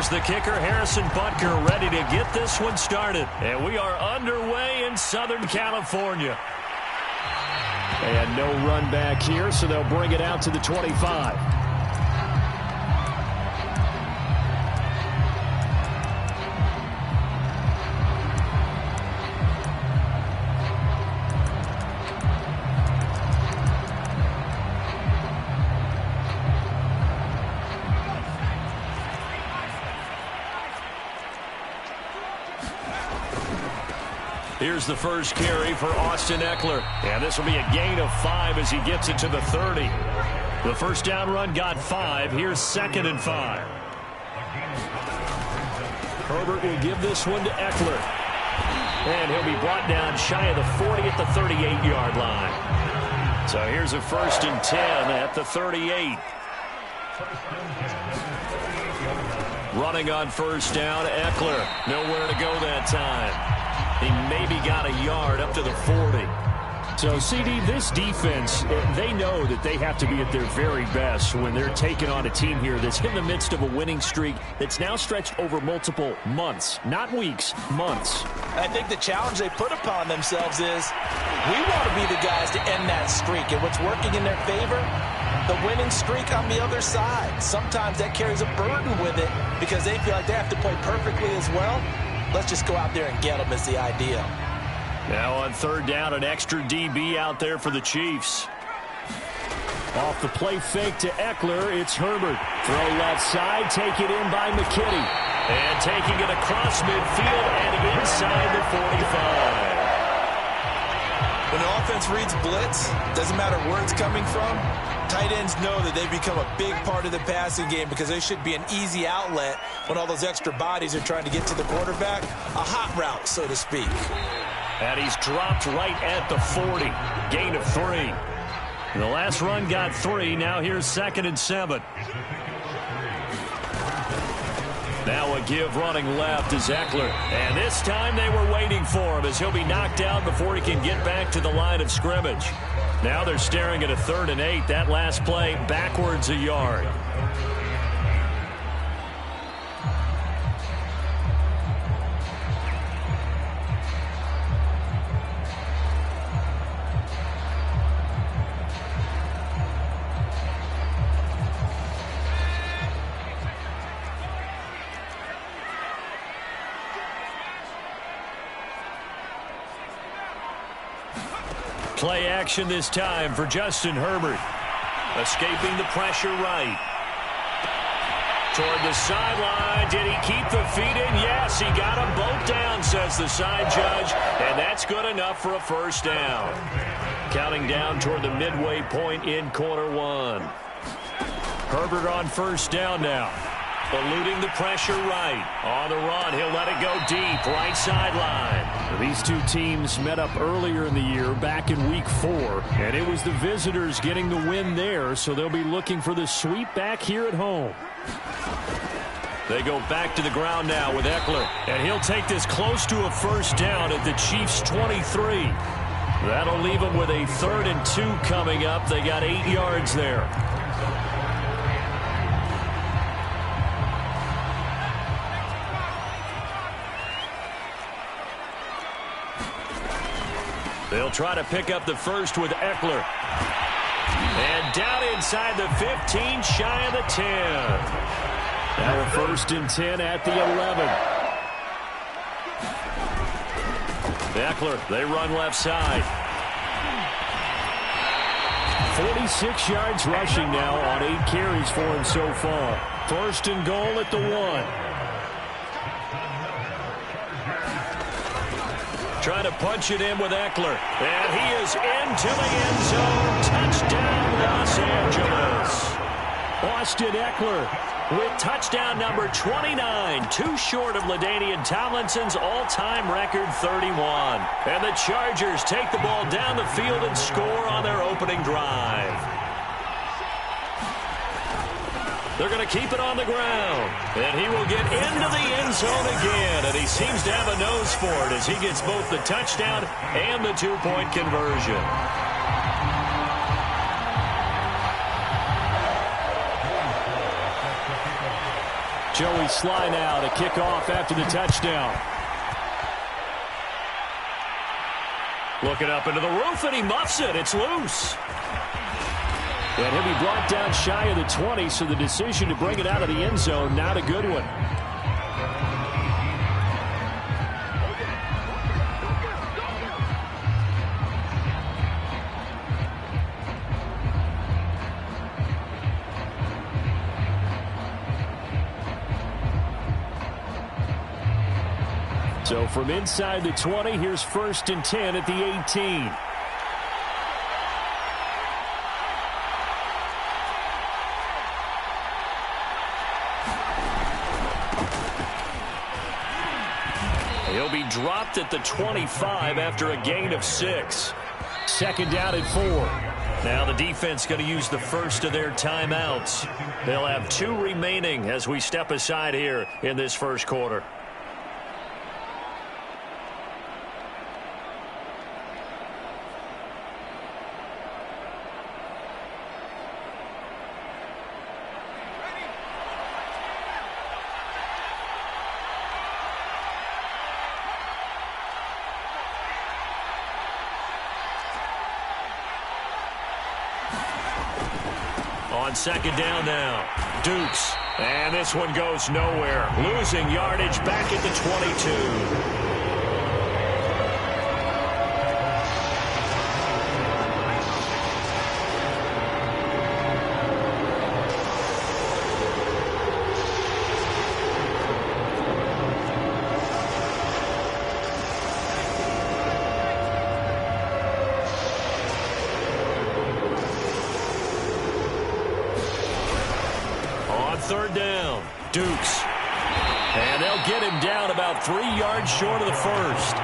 Here's the kicker, Harrison Butker, ready to get this one started. And we are underway in Southern California. And no run back here, so they'll bring it out to the 25. Here's the first carry for Austin Eckler. And this will be a gain of 5 as he gets it to the 30. The first down run got 5. Here's 2nd and 5. Herbert will give this one to Eckler. And he'll be brought down shy of the 40 at the 38-yard line. So here's a 1st and 10 at the 38. Running on first down, Eckler. Nowhere to go that time. He maybe got a yard up to the 40. So, CD, this defense, they know that they have to be at their very best when they're taking on a team here that's in the midst of a winning streak that's now stretched over multiple months, not weeks, months. I think the challenge they put upon themselves is we want to be the guys to end that streak. And what's working in their favor? The winning streak on the other side. Sometimes that carries a burden with it because they feel like they have to play perfectly as well. Let's just go out there and get them is the idea. Now on third down, an extra DB out there for the Chiefs. Off the play fake to Eckler, it's Herbert. Throw left side, take it in by McKinney. And taking it across midfield and inside the 45. When the offense reads blitz, doesn't matter where it's coming from, tight ends know that they become a big part of the passing game because they should be an easy outlet when all those extra bodies are trying to get to the quarterback. A hot route, so to speak. And he's dropped right at the 40. Gain of 3. The last run got 3. Now here's 2nd and 7. Now a give running left is Eckler. And this time they were waiting for him as he'll be knocked out before he can get back to the line of scrimmage. Now they're staring at a 3rd and 8. That last play backwards a yard. Play action this time for Justin Herbert. Escaping the pressure right. Toward the sideline. Did he keep the feet in? Yes, he got them both down, says the side judge. And that's good enough for a first down. Counting down toward the midway point in quarter 1. Herbert on first down now. Eluding the pressure right. On the run, he'll let it go deep, right sideline. These two teams met up earlier in the year, back in week 4, and it was the visitors getting the win there, so they'll be looking for the sweep back here at home. They go back to the ground now with Eckler, and he'll take this close to a first down at the Chiefs' 23. That'll leave them with a 3rd and 2 coming up. They got 8 yards there. They'll try to pick up the first with Eckler. And down inside the 15, shy of the 10. Now a 1st and 10 at the 11. Eckler, they run left side. 46 yards rushing now on 8 carries for him so far. 1st and goal at the 1. Trying to punch it in with Eckler. And he is into the end zone. Touchdown, Los Angeles. Austin Eckler with touchdown number 29. Too short of LaDainian Tomlinson's all-time record 31. And the Chargers take the ball down the field and score on their opening drive. They're going to keep it on the ground. And he will get into the end zone again. And he seems to have a nose for it as he gets both the touchdown and the 2-point conversion. Joey Sly now to kick off after the touchdown. Looking up into the roof, and he muffs it. It's loose. And he'll be brought down shy of the 20, so the decision to bring it out of the end zone, not a good one. So from inside the 20, here's 1st and 10 at the 18. He'll be dropped at the 25 after a gain of 6. 2nd down and 4. Now the defense going to use the first of their timeouts. They'll have 2 remaining as we step aside here in this first quarter. On 2nd down now, Dukes. And this one goes nowhere. Losing yardage back at the 22. Third down, Dukes. And they'll get him down about 3 yards short of the first.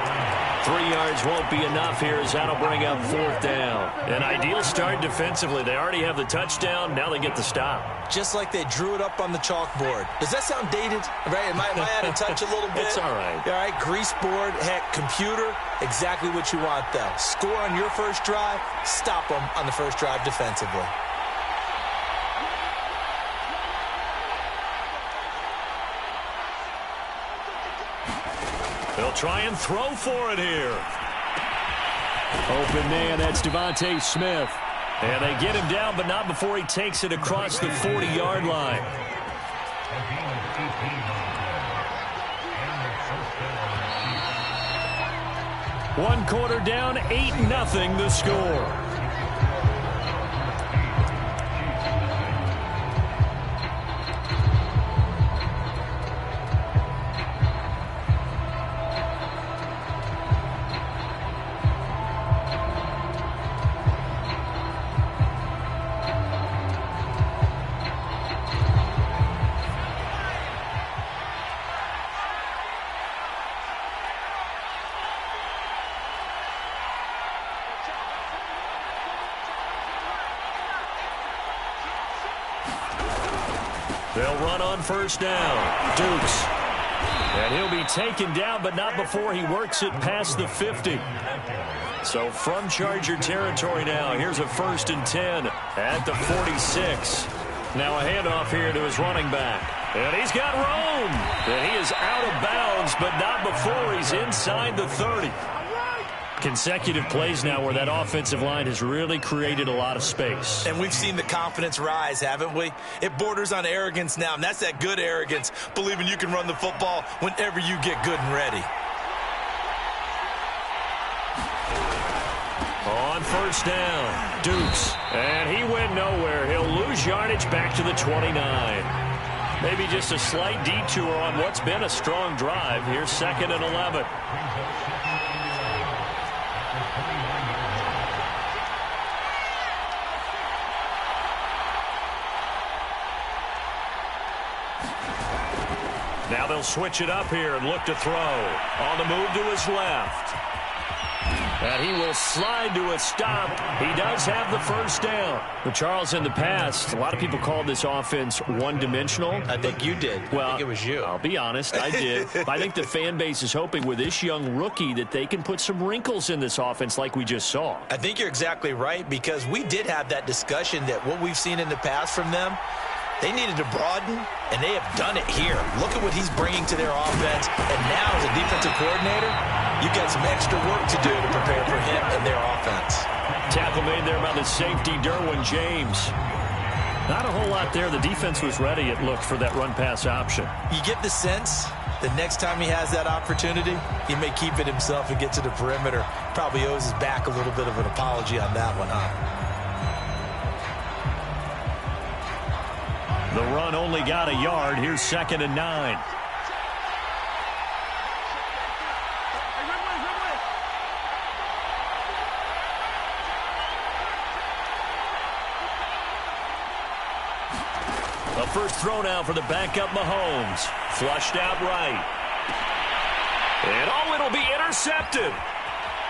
3 yards won't be enough here as that'll bring up 4th down. An ideal start defensively. They already have the touchdown. Now they get the stop. Just like they drew it up on the chalkboard. Does that sound dated? Right? Am I out of touch a little bit? It's all right. All right, grease board, heck, computer, exactly what you want, though. Score on your first drive, stop them on the first drive defensively. They'll try and throw for it here. Open man, that's Devontae Smith. And they get him down, but not before he takes it across the 40-yard line. One quarter down, 8-0 the score. They'll run on 1st down. Dukes. And he'll be taken down, but not before he works it past the 50. So from Charger territory now, here's a 1st and 10 at the 46. Now a handoff here to his running back. And he's got room. And he is out of bounds, but not before he's inside the 30. Consecutive plays now where that offensive line has really created a lot of space. And we've seen the confidence rise, haven't we? It borders on arrogance now, and that's that good arrogance, believing you can run the football whenever you get good and ready. On 1st down, Dukes. And he went nowhere. He'll lose yardage back to the 29. Maybe just a slight detour on what's been a strong drive. Here's 2nd and 11. Now they'll switch it up here and look to throw. On the move to his left. And he will slide to a stop. He does have the 1st down. But Charles, in the past, a lot of people called this offense one-dimensional. I think you did. Well, I think it was you. I'll be honest, I did. I think the fan base is hoping with this young rookie that they can put some wrinkles in this offense like we just saw. I think you're exactly right, because we did have that discussion that what we've seen in the past from them, They needed to broaden, and they have done it here. Look at what he's bringing to their offense. And now, as a defensive coordinator, you've got some extra work to do to prepare for him and their offense. Tackle made there by the safety, Derwin James. Not a whole lot there. The defense was ready, it looked, for that run-pass option. You get the sense the next time he has that opportunity, he may keep it himself and get to the perimeter. Probably owes his back a little bit of an apology on that one, huh? The run only got a yard. Here's 2nd and 9. A first throw now for the backup Mahomes. Flushed out right. And it'll be intercepted.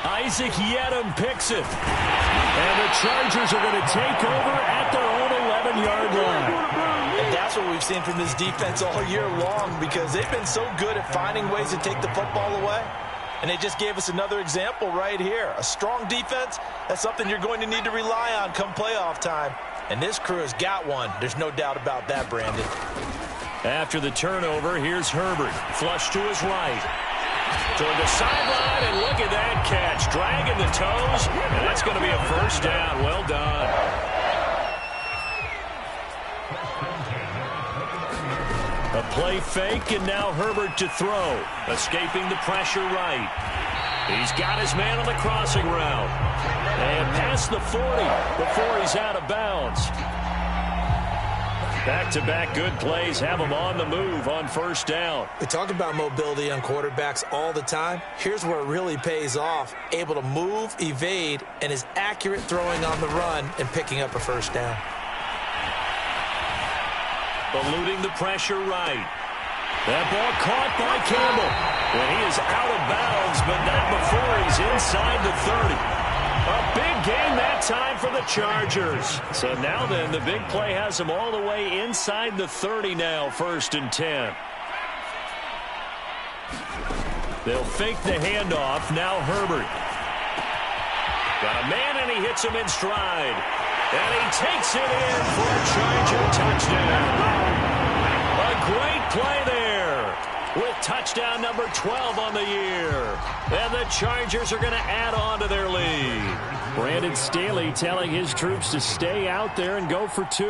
Isaac Yedem picks it. And the Chargers are going to take over at their own 11-yard line. And that's what we've seen from this defense all year long, because they've been so good at finding ways to take the football away. And they just gave us another example right here. A strong defense, that's something you're going to need to rely on come playoff time. And this crew has got one. There's no doubt about that, Brandon. After the turnover, here's Herbert. Flush to his right. Toward the sideline, and look at that catch. Dragging the toes, and that's going to be a first down. Well done. A play fake, and now Herbert to throw. Escaping the pressure right. He's got his man on the crossing route. And past the 40 before he's out of bounds. Back-to-back good plays have him on the move on first down. We talk about mobility on quarterbacks all the time. Here's where it really pays off. Able to move, evade, and is accurate throwing on the run and picking up a first down. Eluding the pressure right. That ball caught by Campbell. And he is out of bounds, but not before he's inside the 30. A big game that time for the Chargers. So now then, the big play has them all the way inside the 30 now, 1st and 10. They'll fake the handoff. Now Herbert. Got a man, and he hits him in stride. And he takes it in for a Charger touchdown. A great play there with touchdown number 12 on the year. And the Chargers are going to add on to their lead. Brandon Staley telling his troops to stay out there and go for 2.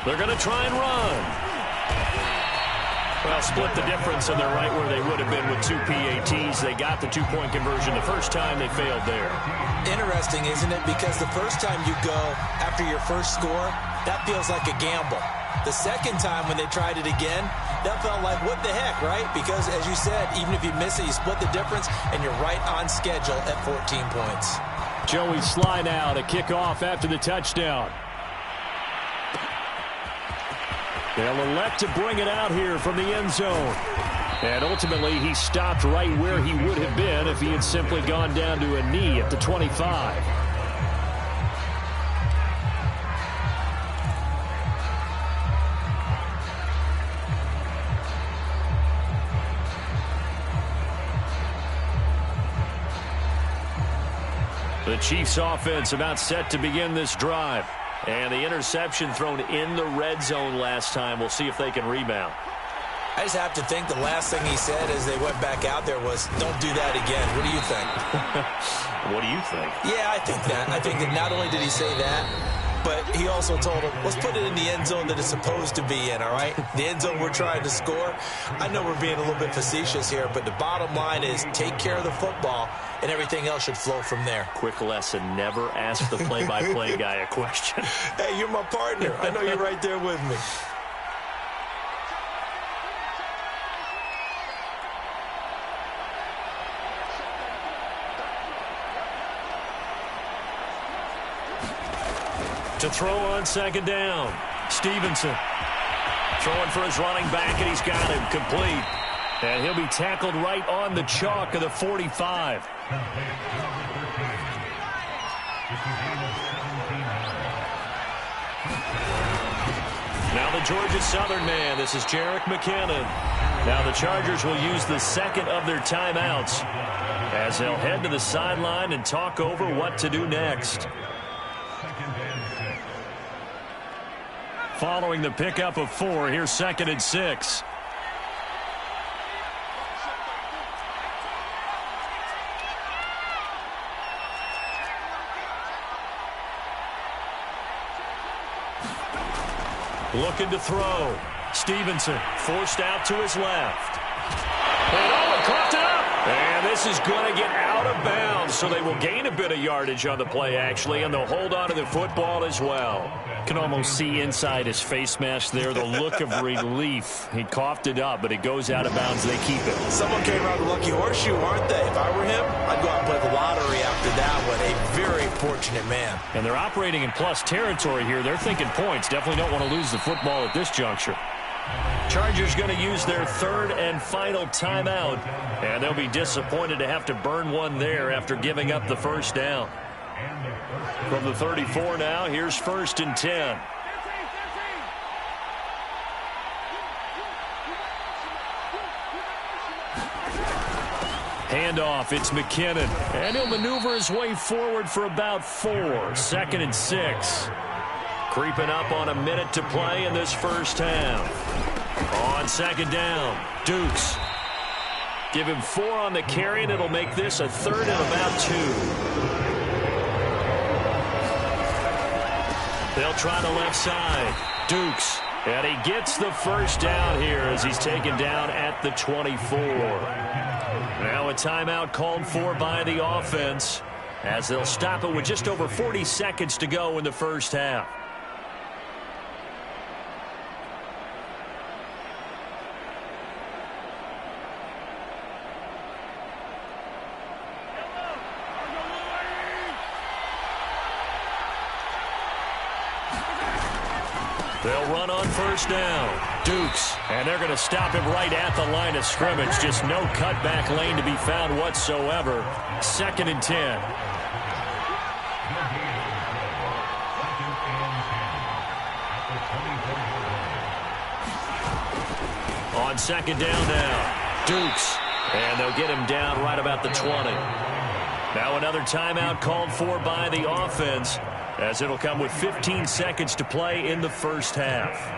They're going to try and run. Well, split the difference, and they're right where they would have been with 2 PATs. They got the 2-point conversion the first time. They failed there. Interesting, isn't it? Because the first time you go after your first score, that feels like a gamble. The second time when they tried it again, that felt like, what the heck, right? Because, as you said, even if you miss it, you split the difference, and you're right on schedule at 14 points. Joey Sly now to kick off after the touchdown. They'll elect to bring it out here from the end zone. And ultimately, he stopped right where he would have been if he had simply gone down to a knee at the 25. The Chiefs offense about set to begin this drive. And the interception thrown in the red zone last time. We'll see if they can rebound. I just have to think the last thing he said as they went back out there was, don't do that again. What do you think? What do you think? Yeah, I think that. I think that not only did he say that, but he also told him, let's put it in the end zone that it's supposed to be in, all right? The end zone we're trying to score. I know we're being a little bit facetious here, but the bottom line is take care of the football, and everything else should flow from there. Quick lesson, never ask the play-by-play guy a question. Hey, you're my partner. I know you're right there with me. To throw on second down, Stevenson. Throwing for his running back, and he's got him complete. And he'll be tackled right on the chalk of the 45. Now the Georgia Southern man. This is Jerick McKinnon. Now the Chargers will use the second of their timeouts as they'll head to the sideline and talk over what to do next. Following the pickup of 4, here's 2nd and 6. Looking to throw. Stevenson forced out to his left. And coughed it up. And this is going to get out of bounds, so they will gain a bit of yardage on the play, actually, and they'll hold on to the football as well. Can almost see inside his face mask there the look of relief. He coughed it up, but it goes out of bounds. They keep it. Someone came around the lucky horseshoe, aren't they? If I were him, I'd go out and play the lottery after that one. A very fortunate man. And they're operating in plus territory here. They're thinking points. Definitely don't want to lose the football at this juncture. Chargers going to use their 3rd and final timeout, and they'll be disappointed to have to burn one there after giving up the first down. From the 34 now, here's 1st and 10. Handoff, it's McKinnon, and he'll maneuver his way forward for about 4. 2nd and 6. Creeping up on a minute to play in this first half. On 2nd down, Dukes. Give him 4 on the carry, and it'll make this a 3rd and about 2. They'll try the left side. Dukes. And he gets the first down here as he's taken down at the 24. Now a timeout called for by the offense as they'll stop it with just over 40 seconds to go in the first half. They'll run on first down. Dukes. And they're going to stop him right at the line of scrimmage. Just no cutback lane to be found whatsoever. 2nd and 10. On 2nd down now. Dukes. And they'll get him down right about the 20. Now another timeout called for by the offense, as it'll come with 15 seconds to play in the first half.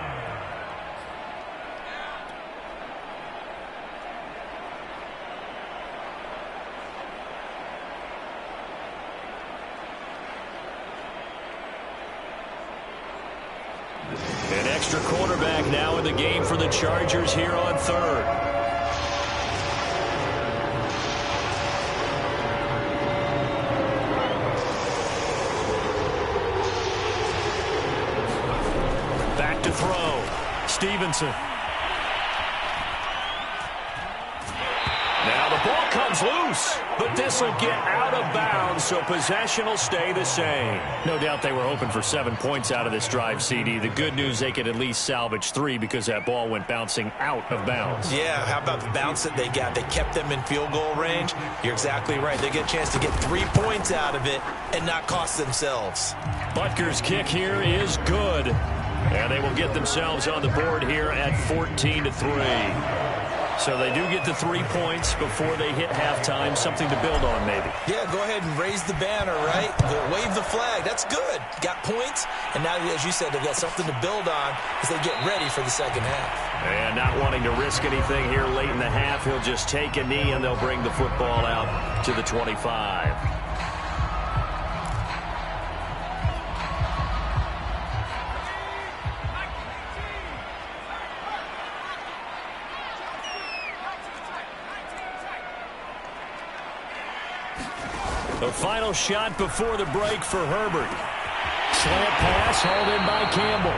An extra quarterback now in the game for the Chargers here on 3rd. To throw. Stevenson. Now the ball comes loose, but this will get out of bounds, so possession will stay the same. No doubt they were hoping for 7 points out of this drive, CD. The good news, they could at least salvage 3 because that ball went bouncing out of bounds. Yeah, how about the bounce that they got? They kept them in field goal range. You're exactly right. They get a chance to get 3 points out of it and not cost themselves. Butker's kick here is good. And they will get themselves on the board here at 14-3. So they do get the 3 points before they hit halftime. Something to build on, maybe. Yeah, go ahead and raise the banner, right? Wave the flag. That's good. Got points. And now, as you said, they've got something to build on as they get ready for the second half. And not wanting to risk anything here late in the half, he'll just take a knee, and they'll bring the football out to the 25. The final shot before the break for Herbert. Slant pass hauled in by Campbell.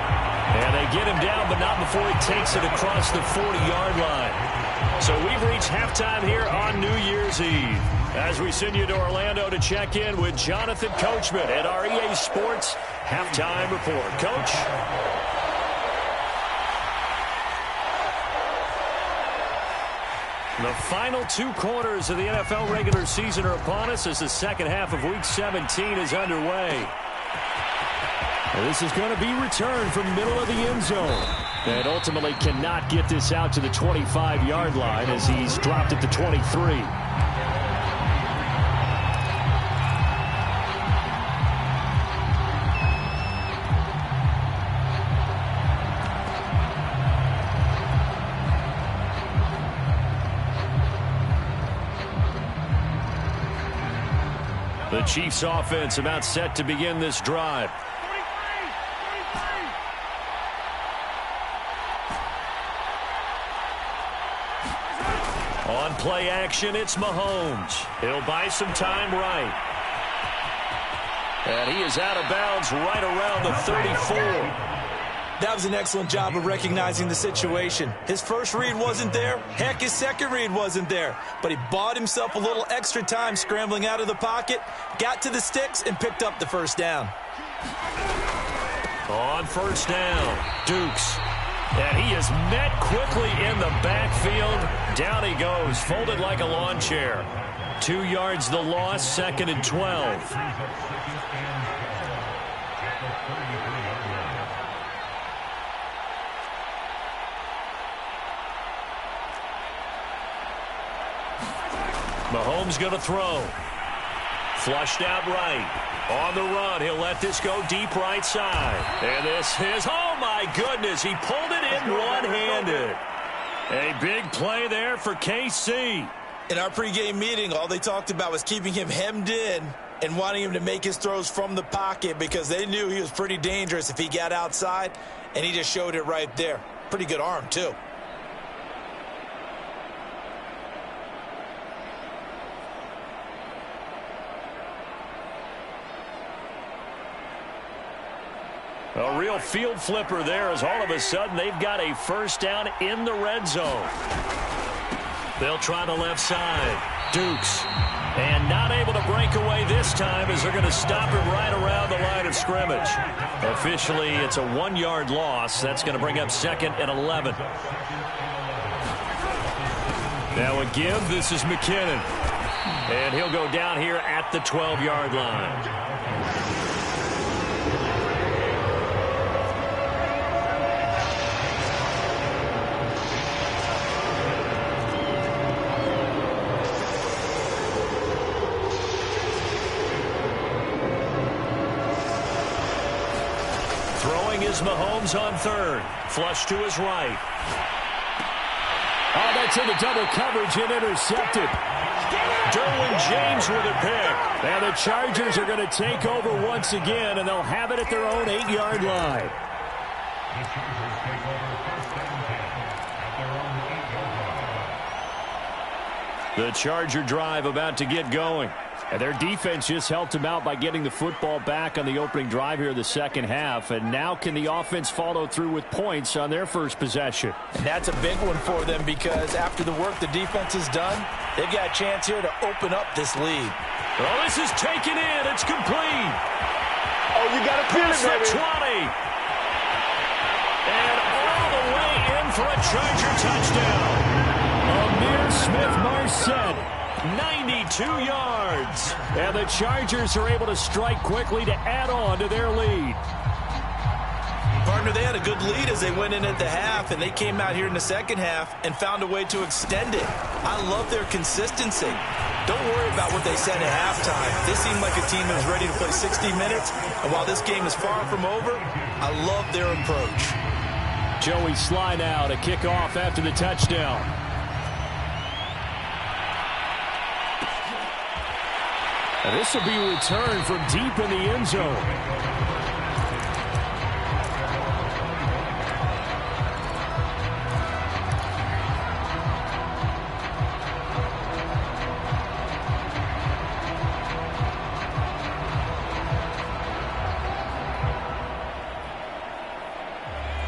And they get him down, but not before he takes it across the 40-yard line. So we've reached halftime here on New Year's Eve. As we send you to Orlando to check in with Jonathan Coachman at our EA Sports Halftime Report. Coach? The final 2 quarters of the NFL regular season are upon us as the second half of Week 17 is underway. And this is going to be returned from the middle of the end zone. And ultimately cannot get this out to the 25-yard line as he's dropped at the 23. The Chiefs offense about set to begin this drive. On play action, it's Mahomes. He'll buy some time right. And he is out of bounds right around the 34. That was an excellent job of recognizing the situation. His first read wasn't there. Heck, his second read wasn't there. But he bought himself a little extra time scrambling out of the pocket, got to the sticks, and picked up the first down. On first down, Dukes. And he is met quickly in the backfield. Down he goes, folded like a lawn chair. 2 yards the loss, 2nd and 12. Mahomes going to throw. Flushed out right. On the run, he'll let this go deep right side. And this is, oh my goodness, he pulled it in one-handed. A big play there for KC. In our pregame meeting, all they talked about was keeping him hemmed in and wanting him to make his throws from the pocket because they knew he was pretty dangerous if he got outside, and he just showed it right there. Pretty good arm, too. A real field flipper there as all of a sudden they've got a first down in the red zone. They'll try the left side. Dukes. And not able to break away this time as they're going to stop him right around the line of scrimmage. Officially, it's a 1-yard loss. That's going to bring up 2nd and 11. Now a give. This is McKinnon. And he'll go down here at the 12-yard line. Mahomes on third. Flush to his right. Oh, that's into double coverage and intercepted. Derwin James with a pick. Now the Chargers are going to take over once again, and they'll have it at their own 8-yard line. The Charger drive about to get going. And their defense just helped them out by getting the football back on the opening drive here in the second half. And now can the offense follow through with points on their first possession? And that's a big one for them because after the work the defense has done, they've got a chance here to open up this lead. Oh, this is taken in. It's complete. Oh, you got to feel it, baby. 20. And all the way in for a Charger touchdown. Amir Smith-Marset. 92 yards. And the Chargers are able to strike quickly to add on to their lead. Partner, they had a good lead as they went in at the half, and they came out here in the second half and found a way to extend it. I love their consistency. Don't worry about what they said at halftime. This seemed like a team that was ready to play 60 minutes, and while this game is far from over, I love their approach. Joey Sly now to kick off after the touchdown. And this will be returned from deep in the end zone.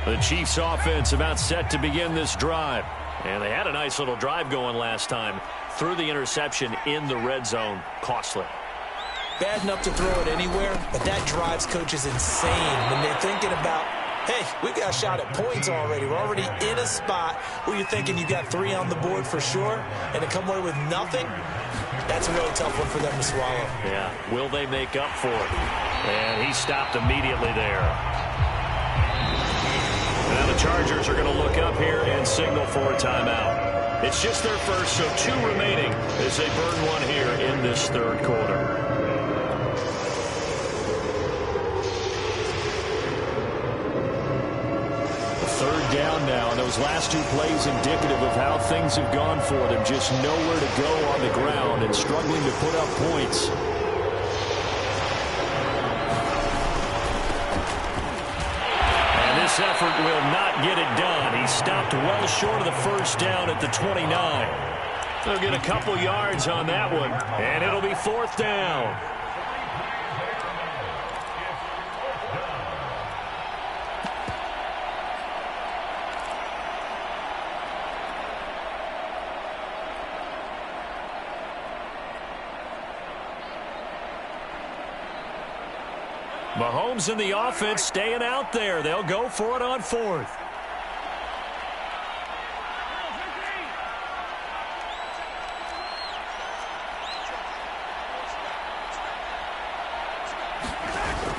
The Chiefs offense about set to begin this drive. And they had a nice little drive going last time. Threw the interception in the red zone. Costly. Bad enough to throw it anywhere, but that drives coaches insane when they're thinking about, hey, we've got a shot at points already. We're already in a spot where you're thinking you got 3 on the board for sure, and to come away with nothing, that's a really tough one for them to swallow. Yeah, will they make up for it? And he stopped immediately there. Now the Chargers are going to look up here and signal for a timeout. It's just their first, so 2 remaining as they burn one here in this third quarter. Third down now, and those last 2 plays indicative of how things have gone for them. Just nowhere to go on the ground and struggling to put up points. This effort will not get it done. He stopped well short of the first down at the 29. They'll get a couple yards on that one, and it'll be fourth down. Mahomes and the offense staying out there. They'll go for it on fourth.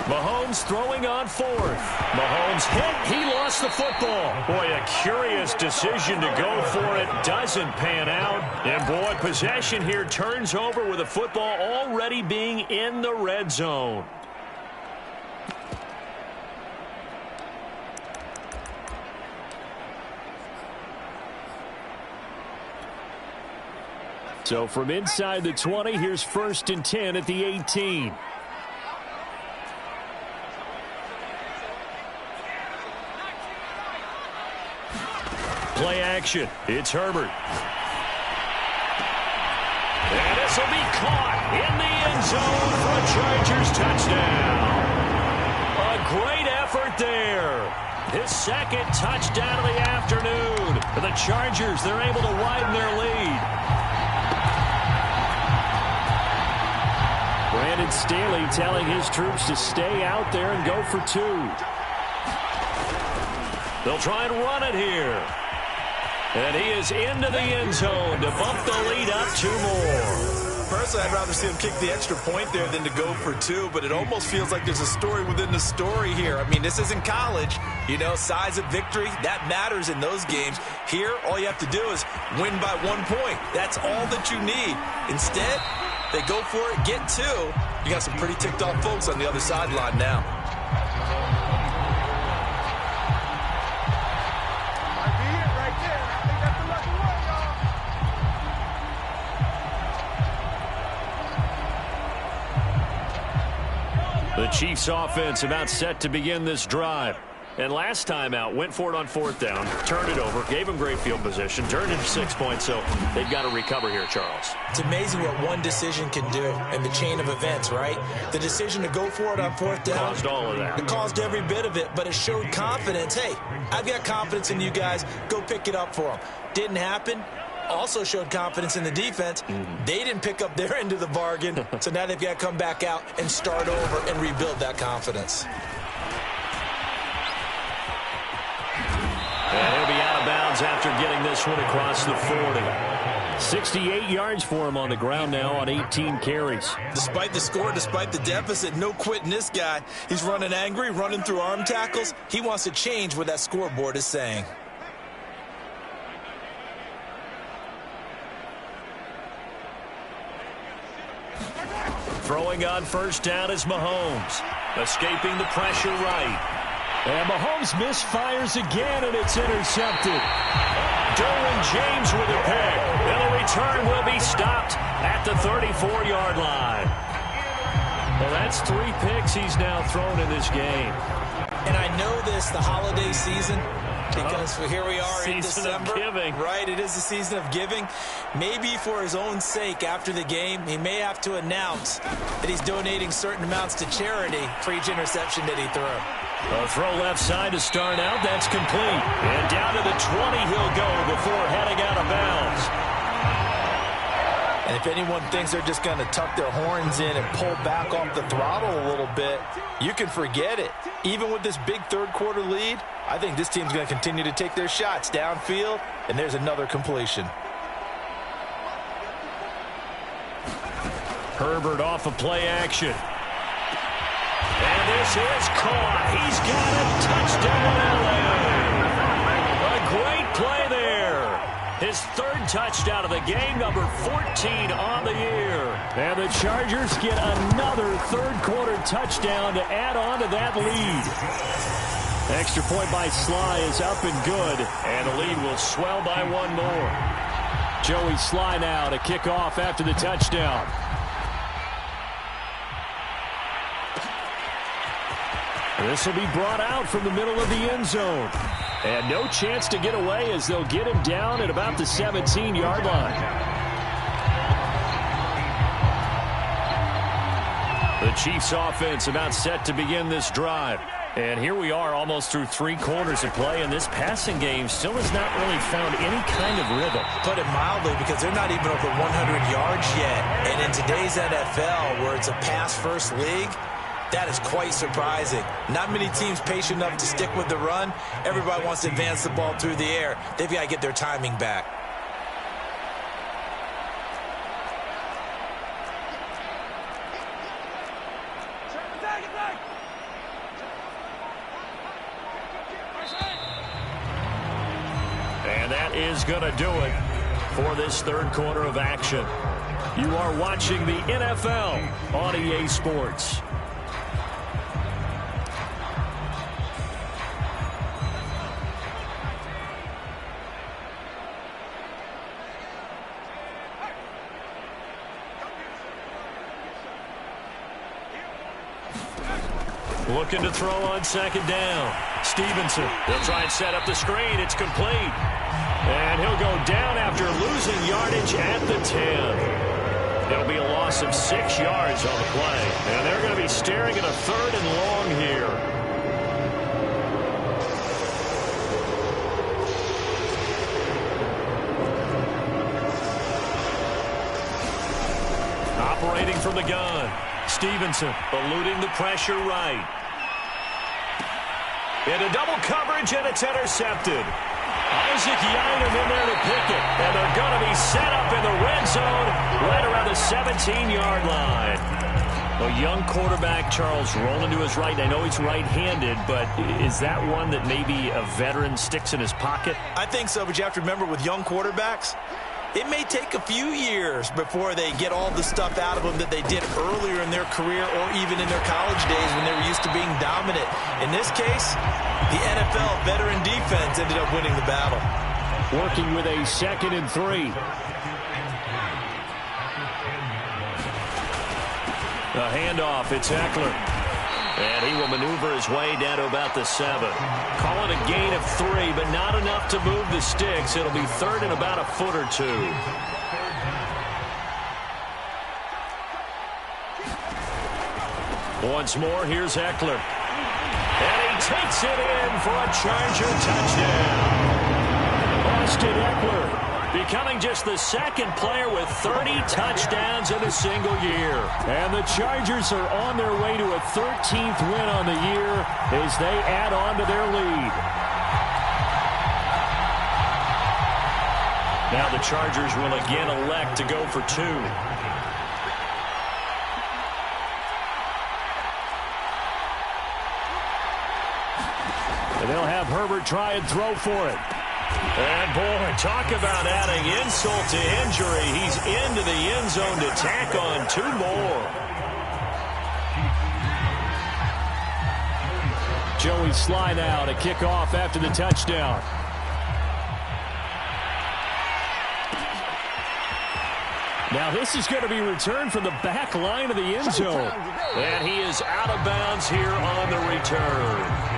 Mahomes throwing on fourth. Mahomes hit. He lost the football. Boy, a curious decision to go for it. Doesn't pan out. And, boy, possession here turns over with the football already being in the red zone. So from inside the 20, here's 1st and 10 at the 18. Play action. It's Herbert. And this will be caught in the end zone for a Chargers touchdown. A great effort there. His second touchdown of the afternoon. For the Chargers, they're able to widen their lead. Brandon Staley telling his troops to stay out there and go for two. They'll try and run it here. And he is into the end zone to bump the lead up 2 more. Personally, I'd rather see him kick the extra point there than to go for 2, but it almost feels like there's a story within the story here. I mean, this isn't college. You know, size of victory, that matters in those games. Here, all you have to do is win by 1 point. That's all that you need. Instead, they go for it, get 2. You got some pretty ticked off folks on the other sideline now. The Chiefs offense about set to begin this drive. And last time out, went for it on 4th down, turned it over, gave them great field position, turned into 6 points, so they've got to recover here, Charles. It's amazing what one decision can do in the chain of events, right? The decision to go for it on 4th down. Caused all of that. It caused every bit of it, but it showed confidence. Hey, I've got confidence in you guys. Go pick it up for them. Didn't happen. Also showed confidence in the defense. They didn't pick up their end of the bargain, so now they've got to come back out and start over and rebuild that confidence. And he'll be out of bounds after getting this one across the 40. 68 yards for him on the ground now on 18 carries. Despite the score, despite the deficit, no quitting this guy. He's running angry, running through arm tackles. He wants to change what that scoreboard is saying. Throwing on 1st down is Mahomes. Escaping the pressure right. And Mahomes misfires again, and it's intercepted. Derwin James with a pick. And the return will be stopped at the 34-yard line. Well, that's 3 picks he's now thrown in this game. And I know this, the holiday season, because here we are in December. Season of giving. Right, it is the season of giving. Maybe for his own sake after the game, he may have to announce that he's donating certain amounts to charity for each interception that he threw. A throw left side to start out. That's complete. And down to the 20 he'll go before heading out of bounds. And if anyone thinks they're just going to tuck their horns in and pull back off the throttle a little bit, you can forget it. Even with this big third-quarter lead, I think this team's going to continue to take their shots downfield, and there's another completion. Herbert off of play action. And this is caught. He's got a touchdown, L.A. A great play there. His 3rd touchdown of the game, number 14 on the year. And the Chargers get another 3rd-quarter touchdown to add on to that lead. Extra point by Sly is up and good, and the lead will swell by 1 more. Joey Sly now to kick off after the touchdown. This will be brought out from the middle of the end zone. And no chance to get away as they'll get him down at about the 17-yard line. The Chiefs offense about set to begin this drive. And here we are almost through 3 quarters of play, and this passing game still has not really found any kind of rhythm. Put it mildly, because they're not even over 100 yards yet. And in today's NFL, where it's a pass-first league, that is quite surprising. Not many teams patient enough to stick with the run. Everybody wants to advance the ball through the air. They've got to get their timing back. And that is going to do it for this third quarter of action. You are watching the NFL on EA Sports. Looking to throw on second down. Stevenson, they'll try and set up the screen. It's complete. And he'll go down after losing yardage at the 10. It'll be a loss of 6 yards on the play. And they're going to be staring at a 3rd and long here. Operating from the gun. Stevenson eluding the pressure right. Into double coverage, and it's intercepted. Isaac Yianum in there to pick it. And they're going to be set up in the red zone right around the 17-yard line. A young quarterback, Charles, rolling to his right. I know he's right-handed, but is that one that maybe a veteran sticks in his pocket? I think so, but you have to remember with young quarterbacks, it may take a few years before they get all the stuff out of them that they did earlier in their career or even in their college days when they were used to being dominant. In this case, the NFL veteran defense ended up winning the battle. Working with a 2nd and 3. The handoff, it's Eckler. And he will maneuver his way down to about the 7. Call it a gain of 3, but not enough to move the sticks. It'll be 3rd and about a foot or 2. Once more, here's Eckler. And he takes it in for a Charger touchdown. Austin Eckler becoming just the 2nd player with 30 touchdowns in a single year. And the Chargers are on their way to a 13th win on the year as they add on to their lead. Now the Chargers will again elect to go for 2. And they'll have Herbert try and throw for it. And, boy, talk about adding insult to injury. He's into the end zone to tack on 2 more. Joey Sly now to kick off after the touchdown. Now this is going to be returned from the back line of the end zone. And he is out of bounds here on the return.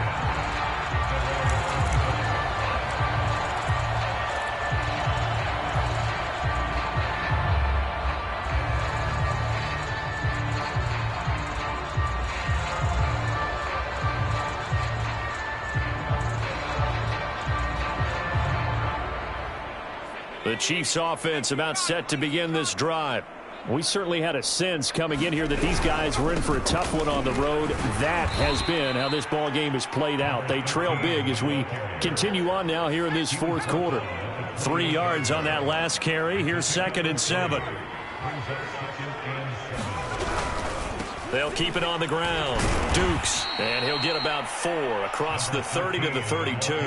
The Chiefs offense about set to begin this drive. We certainly had a sense coming in here that these guys were in for a tough one on the road. That has been how this ball game has played out. They trail big as we continue on now here in this 4th quarter. 3 yards on that last carry. Here's 2nd and 7. They'll keep it on the ground. Dukes, and he'll get about 4 across the 30 to the 32.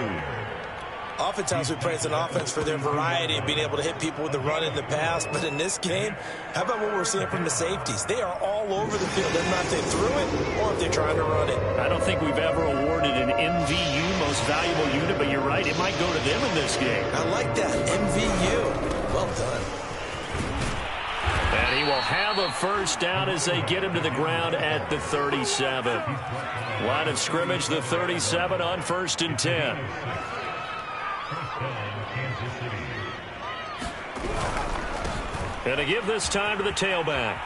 Oftentimes we praise an offense for their variety of being able to hit people with the run in the pass. But in this game, how about what we're seeing from the safeties? They are all over the field. Doesn't matter if they threw it or if they're trying to run it. I don't think we've ever awarded an MVU, most valuable unit, but you're right. It might go to them in this game. I like that. MVU. Well done. And he will have a first down as they get him to the ground at the 37. Line of scrimmage, the 37 on 1st and 10. And to give this time to the tailback.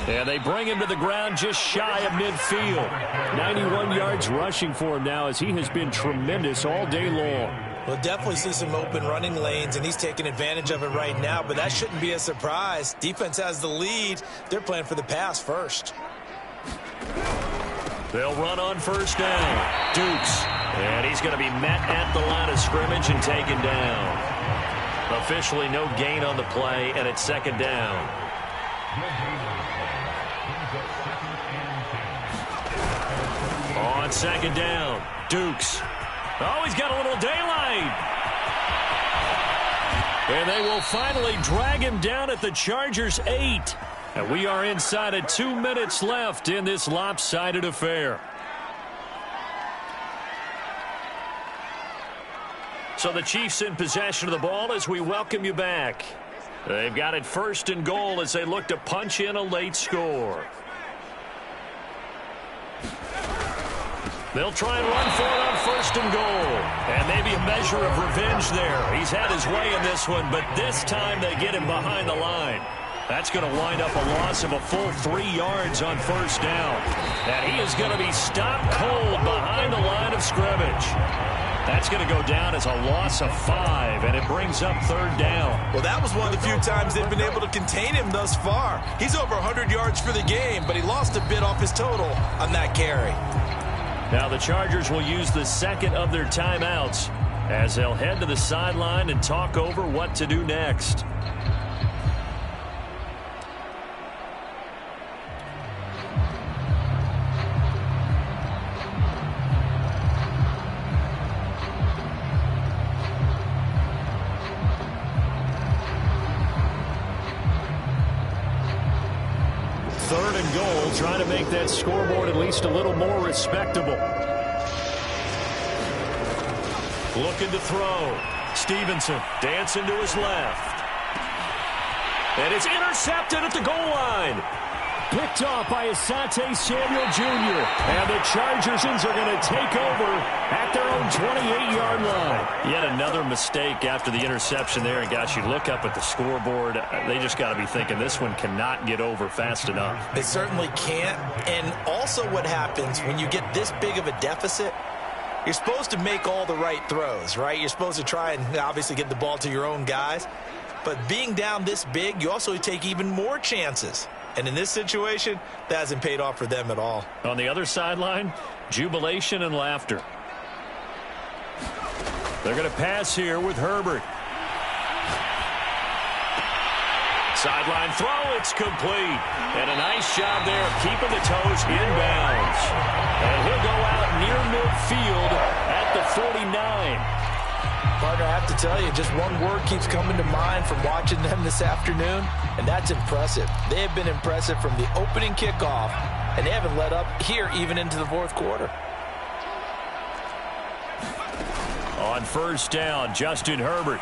And they bring him to the ground just shy of midfield. 91 yards rushing for him now as he has been tremendous all day long. We'll definitely see some open running lanes, and he's taking advantage of it right now, but that shouldn't be a surprise. Defense has the lead. They're playing for the pass first. They'll run on first down. Dukes. And he's going to be met at the line of scrimmage and taken down. Officially no gain on the play, and it's 2nd down. On 2nd down, Dukes. Oh, he's got a little daylight. And they will finally drag him down at the Chargers' 8. And we are inside of 2 minutes left in this lopsided affair. So the Chiefs in possession of the ball as we welcome you back. They've got it 1st and goal as they look to punch in a late score. They'll try and run for it on 1st and goal. And maybe a measure of revenge there. He's had his way in this one, but this time they get him behind the line. That's going to wind up a loss of a full 3 yards on 1st down. And he is going to be stopped cold behind the line of scrimmage. That's going to go down as a loss of 5, and it brings up 3rd down. Well, that was one of the few times they've been able to contain him thus far. He's over 100 yards for the game, but he lost a bit off his total on that carry. Now the Chargers will use the 2nd of their timeouts as they'll head to the sideline and talk over what to do next. Trying to make that scoreboard at least a little more respectable. Looking to throw. Stevenson dancing to his left. And it's intercepted at the goal line. Picked off by Asante Samuel Jr. And the Chargers are going to take over at their own 28-yard line. Yet another mistake after the interception there. And, gosh, you look up at the scoreboard, they just got to be thinking this one cannot get over fast enough. It certainly can't. And also what happens when you get this big of a deficit, you're supposed to make all the right throws, right? You're supposed to try and obviously get the ball to your own guys. But being down this big, you also take even more chances. And in this situation, that hasn't paid off for them at all. On the other sideline, jubilation and laughter. They're going to pass here with Herbert. Sideline throw, it's complete. And a nice job there of keeping the toes inbounds. And he'll go out near midfield at the 49. Partner, I have to tell you, just one word keeps coming to mind from watching them this afternoon, and that's impressive. They have been impressive from the opening kickoff, and they haven't let up here even into the 4th quarter. On 1st down, Justin Herbert.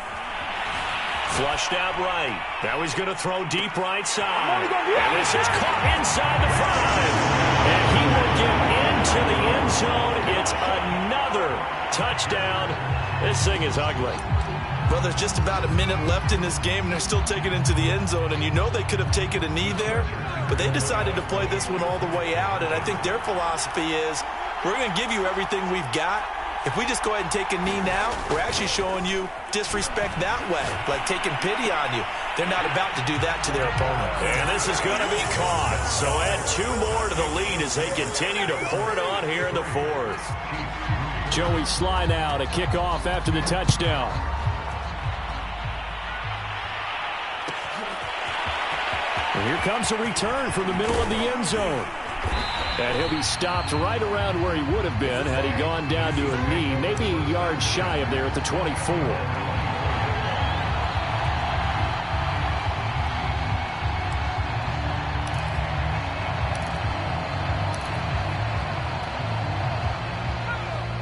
Flushed out right. Now he's going to throw deep right side. And this is caught inside the 5. And he will get into the end zone. It's another touchdown. This thing is ugly. Well, there's just about a minute left in this game, and they're still taking it into the end zone. And you know they could have taken a knee there, but they decided to play this one all the way out. And I think their philosophy is, we're going to give you everything we've got. If we just go ahead and take a knee now, we're actually showing you disrespect that way, like taking pity on you. They're not about to do that to their opponent. And this is going to be caught. So add 2 more to the lead as they continue to pour it on here in the 4th. Joey Sly now to kick off after the touchdown. And here comes a return from the middle of the end zone. And he'll be stopped right around where he would have been had he gone down to a knee, maybe a yard shy of there at the 24.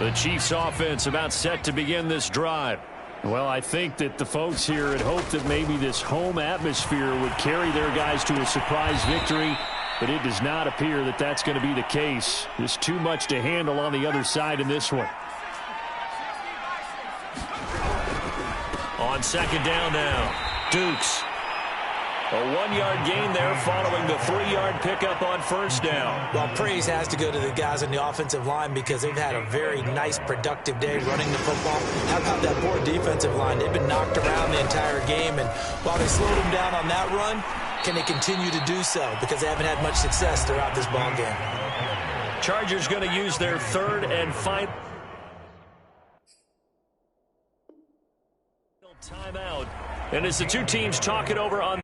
The Chiefs offense about set to begin this drive. Well, I think that the folks here had hoped that maybe this home atmosphere would carry their guys to a surprise victory, but it does not appear that that's going to be the case. There's too much to handle on the other side in this one. On second down now, Dukes. A 1-yard gain there following the 3-yard pickup on first down. Well, praise has to go to the guys on the offensive line because they've had a very nice, productive day running the football. How about that poor defensive line? They've been knocked around the entire game, and while they slowed them down on that run, can they continue to do so? Because they haven't had much success throughout this ball game. Chargers going to use their third and final timeout. And as the two teams talk it over on